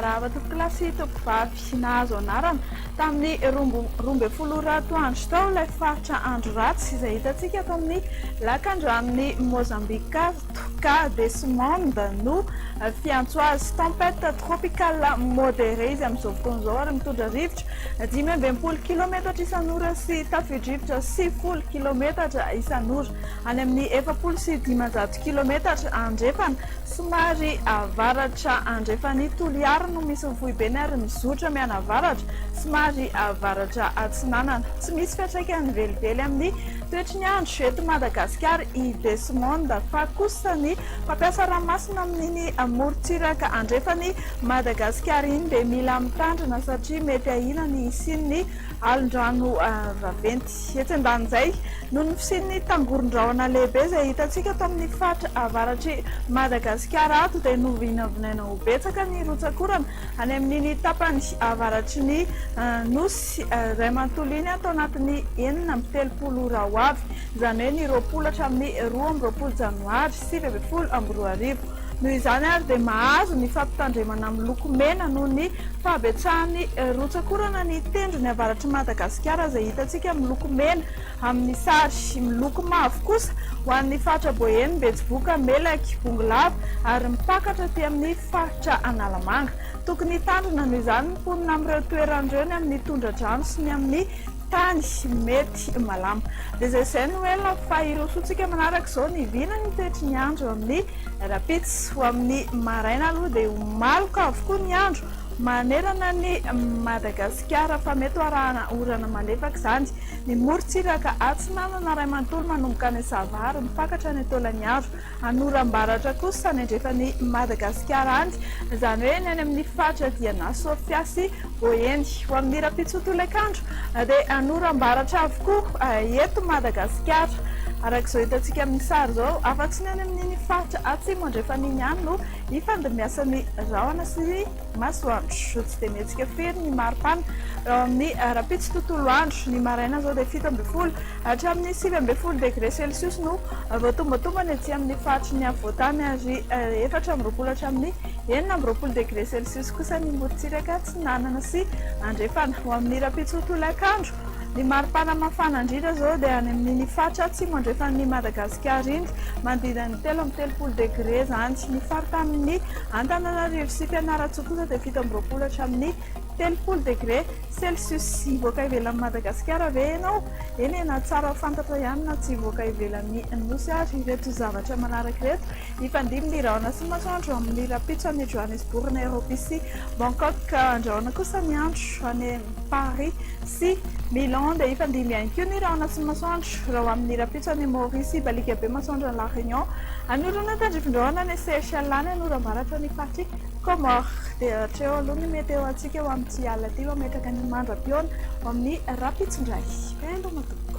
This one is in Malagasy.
Marava klasy topivavy nahazo anarana tamin'ny roambe folo ratoandro tao ilay faritra andro ratsy izay hitantsika tamin'ny lakan-dranon'ny Mozambique Toka Desmonde no fiantso azy tempête tropicale modérée izy amin'izao fotoan'izao ary mitondra rivotra 10 kilometatra isan'ora sy tafio-drivotra 90 kilometatra isan'ora any amin'ny 700 kilometatra andrefana somary avaratra andrefan'ny Toliara no misy vohibeny ary mizotra mianavaratra somary avaratra atsinanana tsy misy fiantraikany velively amin'ny toetry ny andro eto Madagasikara i Desmonde fa kosa ny mampiasa ranomasina amin'iny morontsiraka andrefan'ny Madagasikara iny dia mila mitandrina satria mety ahina ny isin'ny alondrano vaventy etsy andan'izay noho ny fisian'ny tangoron-drahona lehibe izay hitantsika tao amin'ny faritra avaratry Madagasikara ato dia novinavinaina ho betsaka ny rotsakorana any amin'iny tapany avaratry ny nosy ray manontolo iny atao anatin'ny 9 ora ho avy izany hoe ny 20 hatramin'ny 12 janoary 2024 noho izany ary dia mahazo ny fampitandremana amin'ny loko mena noho ny fahabetsahan'ny rotsakorana ny tendrony avaratry Madagasikara izay hitantsika miloko mena amin'ny sary miloko mavo kosa ho an'ny faritra Boeny, Betsiboka, Melaky, Bongolava ary mipakatra ty amin'ny faritra Analamanga. Tokony tandrina noho izany ny mponina amin'ireo toeran'ireo ny amin'ny tondra-drano sy ny amin'ny tany mety malama. Dia izay no ela fa irosotsika manaraka izao ny vina ny toetry ny andro amin'ny rapitsy ho amin'ny maraina aloha dia maloka avokoa ny andro manerana ny Madagasikara fa mety arahana orana malefaka izany ny morontsiraka atsinanana ray manontolo manomboka any Savary mipakatra ny taolan'ny andro anoram-baratra kosa ny andrefan'ny Madagasikara any izany hoe ny any amin'ny faritra Diana Sofia sy Boeny ho amin'ny rapitsy ho tolakandro dia anoram-baratra avokoa eto Madagasikara arak'izao hitantsika amin'ny sary izao afa-tsy ny any amin'ny faritra atsimo andrefan'iny any no ifandimbiasan'ny rahona sy masoandro tsy dia mihetsika firy ny maripana ao amin'ny rapitsy tontolo andro ny maraina izao dia 17 hatramin'ny 19 degré celsius no voatombotombany aty amin'ny faritry ny avoatany ary 4 hatramin'ny 9 degré celsius kosa ny morontsiraka atsinanana sy andrefana ho amin'ny rapitsy ho tolakandro ny maripana mafana indrindra izao dia any amin'ny faritra atsimo andrefan'ny Madagasikara iny mandrindra ny 13 degré izany ny faritra amin'ny Antananarivo sy Fianarantsoa kosa dia 17 hatramin'ny 30 degré celsius ivoaka ivelan'ny Madagasikara ve ianao eny na tsara fantatra ihany na tsy ivoaka ivelan'ny nosy ary ireto zavatra manaraka ireto ifandimby rahona sy masoandro amin'ny rapitso any Johannesburg na Europe sy Bangkok andrahona kosa ny andro any Paris sy Milan dia ifandimby ihany koa ny rahona sy masoandro raha amin'ny rapitso any Maurice balika be masoandro La Réunion anorana tandrifindrahona ny Seychelles any anoram-baratra ny faritra Comore dia hatreo aloha ny meteo antsika ho amin'ny tsy alina ty mametraka ny mandra-piona ho amin'ny rapitso indray.